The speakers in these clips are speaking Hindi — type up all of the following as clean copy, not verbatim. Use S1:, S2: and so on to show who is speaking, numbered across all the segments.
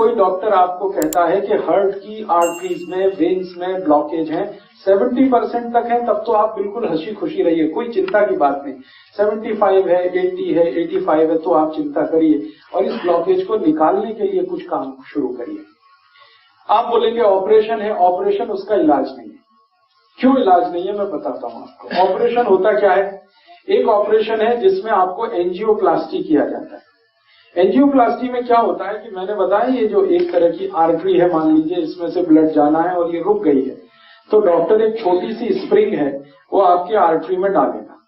S1: कोई डॉक्टर आपको कहता है कि हार्ट की आर्टरीज में, वेन्स में ब्लॉकेज है, 70% तक है, तब तो आप बिल्कुल हंसी खुशी रहिए, कोई चिंता की बात नहीं। 75 है, 80 है, 85 है, तो आप चिंता करिए और इस ब्लॉकेज को निकालने के लिए कुछ काम शुरू करिए। आप बोलेंगे ऑपरेशन है, ऑपरेशन उसका इलाज नहीं है। क्यों इलाज नहीं है मैं बताता हूं आपको। ऑपरेशन होता क्या है? एक ऑपरेशन है जिसमें आपको एंजियोप्लास्टी किया जाता है। एंजियोप्लास्टी में क्या होता है कि मैंने बताया, ये जो एक तरह की आर्टरी है, मान लीजिए इसमें से ब्लड जाना है और ये रुक गई है, तो डॉक्टर एक छोटी सी स्प्रिंग है वो आपके आर्टरी में डालेगा,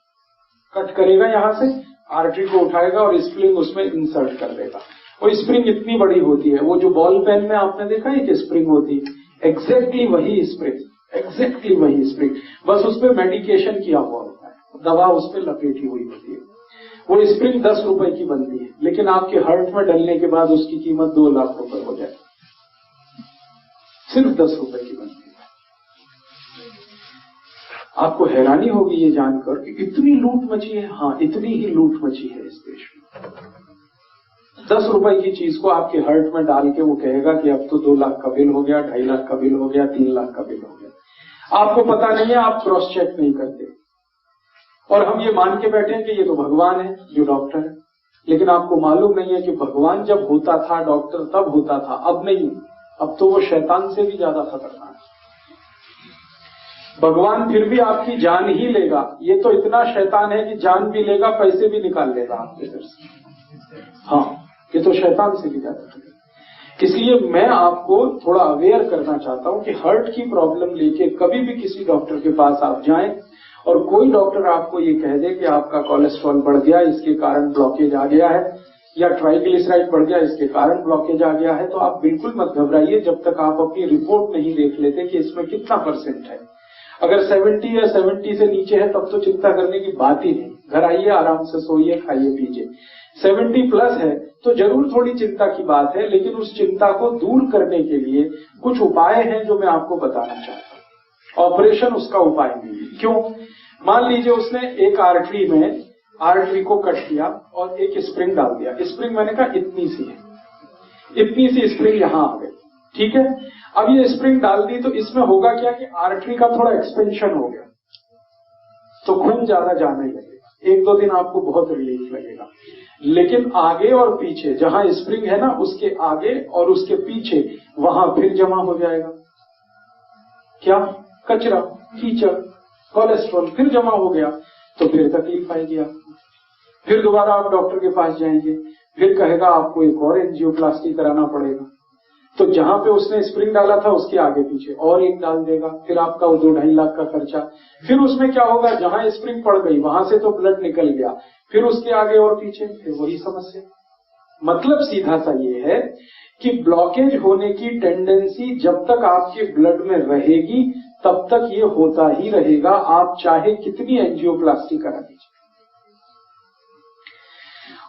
S1: कट करेगा, यहां से आर्टरी को उठाएगा और स्प्रिंग उसमें इंसर्ट कर देगा। वो स्प्रिंग इतनी बड़ी होती है, वो जो बॉल पेन में आपने देखा है कि स्प्रिंग होती है, एग्जैक्टली वही स्प्रिंग, एग्जैक्टली वही स्प्रिंग, बस उसपे मेडिकेशन किया हुआ होता है, दवा उस पर लपेटी हुई होती है। वो स्प्रिंग 10 रुपए की बनती है, लेकिन आपके हार्ट में डलने के बाद उसकी कीमत 2 लाख रुपए हो जाए, सिर्फ 10 रुपए की बनती है। आपको हैरानी होगी ये जानकर कि इतनी लूट मची है। हाँ, इतनी ही लूट मची है इस देश में। 10 रुपए की चीज को आपके हार्ट में डाल के वो कहेगा कि अब तो 2 लाख का बिल हो गया, 2.5 लाख का बिल हो गया, 3 लाख का बिल हो गया। आपको पता नहीं है, आप क्रॉस चेक नहीं करते और हम ये मान के बैठे हैं कि ये तो भगवान है जो डॉक्टर है, लेकिन आपको मालूम नहीं है कि भगवान जब होता था डॉक्टर तब होता था, अब नहीं। अब तो वो शैतान से भी ज्यादा खतरनाक है। भगवान फिर भी आपकी जान ही लेगा, ये तो इतना शैतान है कि जान भी लेगा, पैसे भी निकाल लेगा आपके घर से। हाँ, ये तो शैतान से भी ज्यादा खतरनाक। इसलिए मैं आपको थोड़ा अवेयर करना चाहता हूं कि हार्ट की प्रॉब्लम लेके कभी भी किसी डॉक्टर के पास आप जाएं और कोई डॉक्टर आपको ये कह दे कि आपका कोलेस्ट्रॉल बढ़ गया, इसके कारण ब्लॉकेज आ गया है, या ट्राइग्लिसराइड बढ़ गया, इसके कारण ब्लॉकेज आ गया है, तो आप बिल्कुल मत घबराइए जब तक आप अपनी रिपोर्ट नहीं देख लेते कि इसमें कितना % है। अगर 70 या 70 से नीचे है तब तो चिंता करने की बात ही नहीं, घर आइए, आराम से सोइए, खाइए पीजिए। 70 प्लस है तो जरूर थोड़ी चिंता की बात है, लेकिन उस चिंता को दूर करने के लिए कुछ उपाय हैं जो मैं आपको बताना चाहता हूं। ऑपरेशन उसका उपाय नहीं है। क्यों? मान लीजिए उसने एक आर्टरी को कट किया और एक स्प्रिंग डाल दिया। स्प्रिंग मैंने कहा इतनी सी है, इतनी सी स्प्रिंग यहां आ गई, ठीक है। अब ये स्प्रिंग डाल दी तो इसमें होगा क्या कि आर्टरी का थोड़ा एक्सपेंशन हो गया, तो खून ज्यादा जाने लगेगा। 1-2 दिन आपको बहुत रिलीफ लगेगा, लेकिन आगे और पीछे जहां स्प्रिंग है ना, उसके आगे और उसके पीछे वहां फिर जमा हो जाएगा क्या? कचरा, कीचड़, कोलेस्ट्रॉल फिर जमा हो गया, तो फिर तकलीफ आएगी आपको। फिर दोबारा आप डॉक्टर के पास जाएंगे, फिर कहेगा आपको एक और एंजियोप्लास्टी कराना पड़ेगा। तो जहां पे उसने स्प्रिंग डाला था उसके आगे पीछे और एक डाल देगा, फिर आपका 2-2.5 लाख का खर्चा। फिर उसमें क्या होगा, जहां स्प्रिंग पड़ गई वहां से तो ब्लड निकल गया, फिर उसके आगे और पीछे फिर वही समस्या। मतलब सीधा सा ये है कि ब्लॉकेज होने की टेंडेंसी जब तक आपके ब्लड में रहेगी तब तक ये होता ही रहेगा, आप चाहे कितनी एंजियोप्लास्टी करा दीजिए।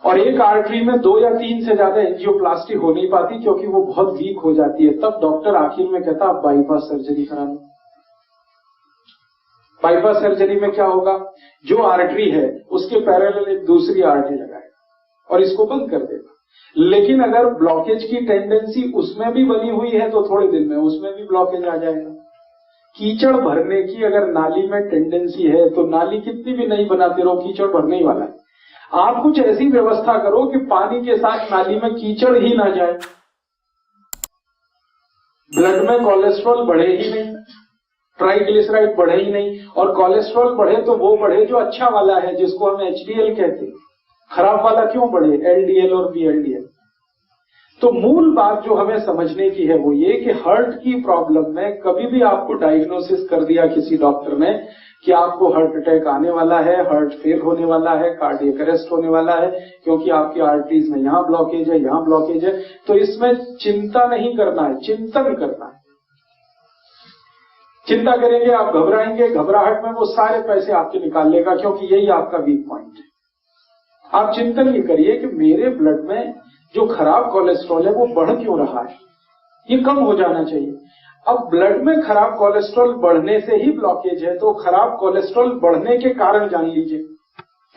S1: और एक आर्टरी में 2 या 3 से ज्यादा एंजियोप्लास्टी हो नहीं पाती क्योंकि वो बहुत वीक हो जाती है। तब डॉक्टर आखिर में कहता आप बाईपास सर्जरी करा लो। बाईपास सर्जरी में क्या होगा, जो आर्टरी है उसके पैरेलल एक दूसरी आर्टरी लगाएगा और इसको बंद कर देगा। लेकिन अगर ब्लॉकेज की टेंडेंसी उसमें भी बनी हुई है तो थोड़े दिन में उसमें भी ब्लॉकेज आ जाएगा। कीचड़ भरने की अगर नाली में टेंडेंसी है तो नाली कितनी भी नहीं बनाते रहो, कीचड़ भरने ही वाला है। आप कुछ ऐसी व्यवस्था करो कि पानी के साथ नाली में कीचड़ ही ना जाए, ब्लड में कोलेस्ट्रॉल बढ़े ही नहीं, ट्राइग्लिसराइड बढ़े ही नहीं। और कोलेस्ट्रॉल बढ़े तो वो बढ़े जो अच्छा वाला है, जिसको हम HDL कहते हैं। खराब वाला क्यों बढ़े, LDL और VLDL। तो मूल बात जो हमें समझने की है वो ये कि हार्ट की प्रॉब्लम में कभी भी आपको डायग्नोसिस कर दिया किसी डॉक्टर ने कि आपको हार्ट अटैक आने वाला है, हार्ट फेल होने वाला है, कार्डियक अरेस्ट होने वाला है क्योंकि आपकी आर्टरीज में यहां ब्लॉकेज है, यहां ब्लॉकेज है, तो इसमें चिंता नहीं करना है, चिंतन करना है। चिंता करेंगे आप, घबराएंगे, घबराहट में वो सारे पैसे आपके निकाल लेगा, क्योंकि यही आपका वीक पॉइंट है। आप चिंतन ये करिए कि मेरे ब्लड में जो खराब कोलेस्ट्रॉल है वो बढ़ क्यों रहा है, ये कम हो जाना चाहिए। अब ब्लड में खराब कोलेस्ट्रॉल बढ़ने से ही ब्लॉकेज है, तो खराब कोलेस्ट्रॉल बढ़ने के कारण जान लीजिए।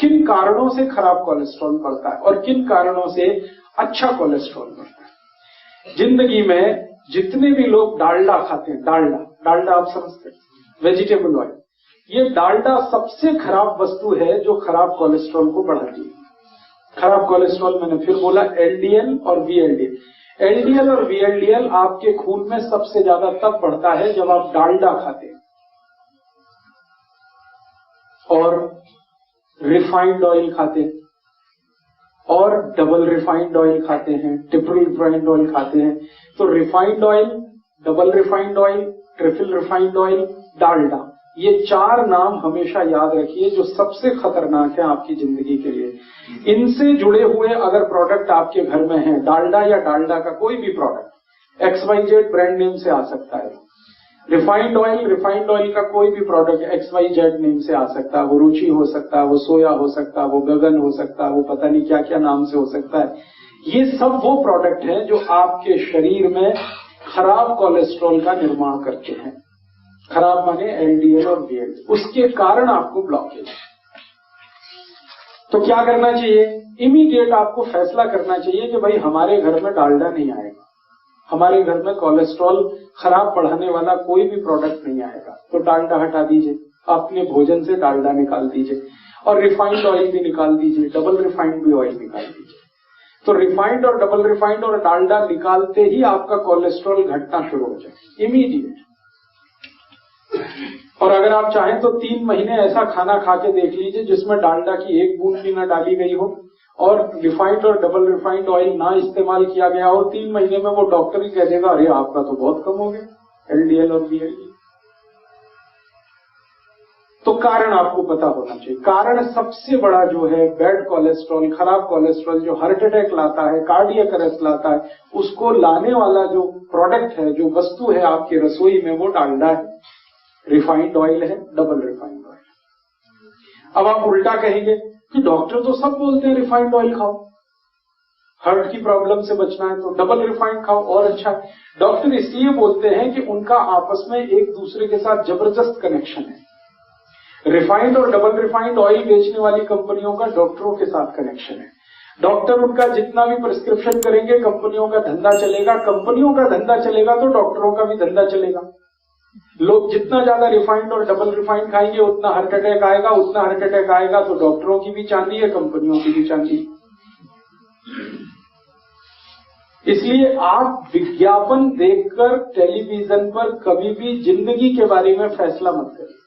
S1: किन कारणों से खराब कोलेस्ट्रॉल बढ़ता है और किन कारणों से अच्छा कोलेस्ट्रॉल बढ़ता है। जिंदगी में जितने भी लोग डालडा खाते हैं, डालडा आप समझते हैं, वेजिटेबल ऑयल, ये डालडा सबसे खराब वस्तु है जो खराब कोलेस्ट्रॉल को बढ़ाती है। खराब कोलेस्ट्रॉल मैंने फिर बोला एलडीएल और वीएलडीएल। एलडीएल और वीएलडीएल आपके खून में सबसे ज्यादा तब बढ़ता है जब आप डालडा खाते हैं और रिफाइंड ऑयल खाते हैं और डबल रिफाइंड ऑयल खाते हैं, ट्रिपल रिफाइंड ऑयल खाते हैं। तो refined oil, double refined oil, triple refined oil, Dalda, ये 4 नाम हमेशा याद रखिए जो सबसे खतरनाक है आपकी जिंदगी के लिए। इनसे जुड़े हुए अगर प्रोडक्ट आपके घर में है, डालडा या डालडा का कोई भी प्रोडक्ट, XYZ ब्रांड नेम से आ सकता है। रिफाइंड ऑयल का कोई भी प्रोडक्ट XYZ नेम से आ सकता है। वो रुचि हो सकता है, वो सोया हो सकता है, वो गगन हो सकता है, वो पता नहीं क्या क्या नाम से हो सकता है। ये सब वो प्रोडक्ट हैं जो आपके शरीर में खराब कोलेस्ट्रॉल का निर्माण करते हैं। खराब माने एलडीएल और वीएलडीएल, उसके कारण आपको ब्लॉकेज। तो क्या करना चाहिए? इमीडिएट आपको फैसला करना चाहिए कि भाई हमारे घर में डालडा नहीं आएगा, हमारे घर में कोलेस्ट्रॉल खराब बढ़ाने वाला कोई भी प्रोडक्ट नहीं आएगा। तो डालडा हटा दीजिए, अपने भोजन से डालडा निकाल दीजिए और रिफाइंड ऑयल भी निकाल दीजिए, डबल रिफाइंड भी ऑयल निकाल दीजिए। तो रिफाइंड और डबल रिफाइंड और डालडा निकालते ही आपका कोलेस्ट्रॉल घटना शुरू हो जाए इमीडिएट। और अगर आप चाहें तो 3 महीने ऐसा खाना खा के देख लीजिए जिसमें डालडा की 1 बूंद भी ना डाली गई हो और रिफाइंड और डबल रिफाइंड ऑयल ना इस्तेमाल किया गया हो। 3 महीने में वो डॉक्टर ही कह देगा अरे आपका तो बहुत कम हो गया एलडीएल और वीएलडीएल। तो कारण आपको पता होना चाहिए। कारण सबसे बड़ा जो है बैड कोलेस्ट्रॉल, खराब कोलेस्ट्रॉल जो हार्ट अटैक लाता है, कार्डियक अरेस्ट लाता है, उसको लाने वाला जो प्रोडक्ट है, जो वस्तु है आपकी रसोई में, वो डालडा है, रिफाइंड ऑयल है, डबल रिफाइंड ऑयल। अब आप उल्टा कहेंगे कि डॉक्टर तो सब बोलते हैं रिफाइंड ऑयल खाओ, हार्ट की प्रॉब्लम से बचना है तो डबल रिफाइंड खाओ और अच्छा है। डॉक्टर इसलिए बोलते हैं कि उनका आपस में एक दूसरे के साथ जबरदस्त कनेक्शन है। रिफाइंड और डबल रिफाइंड ऑयल बेचने वाली कंपनियों का डॉक्टरों के साथ कनेक्शन है। डॉक्टर उनका जितना भी प्रिस्क्रिप्शन करेंगे कंपनियों का धंधा चलेगा, कंपनियों का धंधा चलेगा तो डॉक्टरों का भी धंधा चलेगा। लोग जितना ज्यादा रिफाइंड और डबल रिफाइंड खाएंगे उतना हार्ट अटैक आएगा, उतना हार्ट अटैक आएगा तो डॉक्टरों की भी चांदी है, कंपनियों की भी चांदी। इसलिए आप विज्ञापन देखकर टेलीविजन पर कभी भी जिंदगी के बारे में फैसला मत करिए।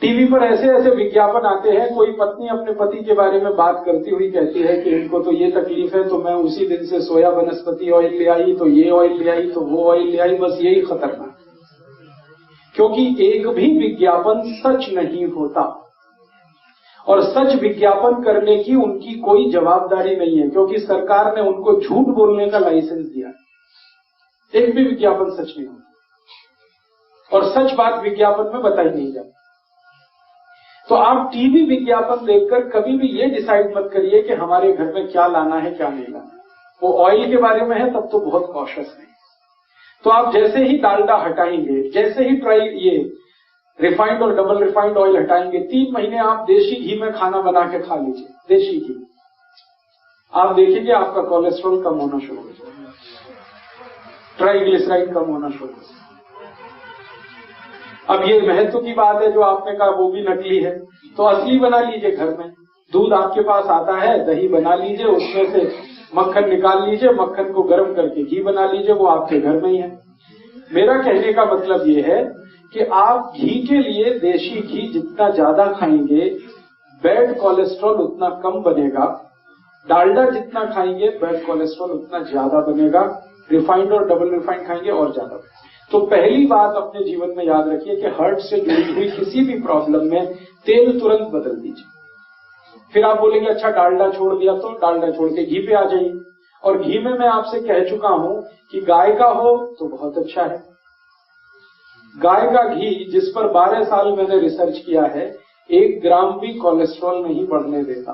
S1: टीवी पर ऐसे ऐसे विज्ञापन आते हैं, कोई पत्नी अपने पति के बारे में बात करती हुई कहती है कि इनको तो ये तकलीफ है तो मैं उसी दिन से सोया वनस्पति ऑयल ले आई, तो ये ऑयल ले आई, तो वो ऑयल ले आई। बस यही खतरनाक, क्योंकि एक भी विज्ञापन सच नहीं होता और सच विज्ञापन करने की उनकी कोई जवाबदारी नहीं है, क्योंकि सरकार ने उनको झूठ बोलने का लाइसेंस दिया। एक भी विज्ञापन सच नहीं होता और सच बात विज्ञापन में बताई नहीं जाती। तो आप टीवी विज्ञापन देखकर कभी भी ये डिसाइड मत करिए कि हमारे घर में क्या लाना है क्या नहीं लाना। वो ऑयल के बारे में है तब तो बहुत कॉशियस है। तो आप जैसे ही डालडा हटाएंगे, जैसे ही ये रिफाइंड और डबल रिफाइंड ऑयल हटाएंगे, 3 महीने आप देशी घी में खाना बना के खा लीजिए, देशी घी। आप देखेंगे आपका कोलेस्ट्रॉल कम होना शुरू हो जाएगा, ट्राइग्लिसराइड कम होना शुरू हो जाएगा। अब ये महत्व की बात है जो आपने कहा वो भी नकली है, तो असली बना लीजिए घर में। दूध आपके पास आता है, दही बना लीजिए, उसमें से मक्खन निकाल लीजिए, मक्खन को गर्म करके घी बना लीजिए, वो आपके घर में ही है। मेरा कहने का मतलब ये है कि आप घी के लिए देशी घी जितना ज्यादा खाएंगे बैड कोलेस्ट्रॉल उतना कम बनेगा, डालडा जितना खाएंगे बैड कोलेस्ट्रॉल उतना ज्यादा बनेगा, रिफाइंड और डबल रिफाइंड खाएंगे और ज्यादा। तो पहली बात अपने जीवन में याद रखिए कि हार्ट से जुड़ी हुई किसी भी प्रॉब्लम में तेल तुरंत बदल दीजिए। फिर आप बोलेंगे अच्छा डालडा छोड़ दिया, तो डालडा छोड़ के घी पे आ जाइए। और घी में मैं आपसे कह चुका हूं कि गाय का हो तो बहुत अच्छा है। गाय का घी जिस पर 12 साल मैंने रिसर्च किया है, 1 ग्राम भी कोलेस्ट्रॉल नहीं बढ़ने देता।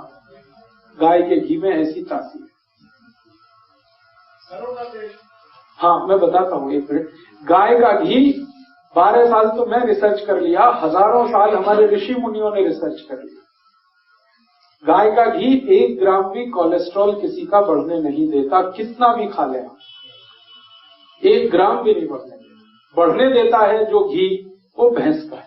S1: गाय के घी में ऐसी तासीर है। हाँ मैं बताता हूँ, 1 मिनट। गाय का घी 12 साल तो मैं रिसर्च कर लिया, हजारों साल हमारे ऋषि मुनियों ने रिसर्च कर लिया। गाय का घी 1 ग्राम भी कोलेस्ट्रॉल किसी का बढ़ने नहीं देता, कितना भी खा ले, 1 ग्राम भी नहीं बढ़ने देता। बढ़ने देता है जो घी, वो भैंस का।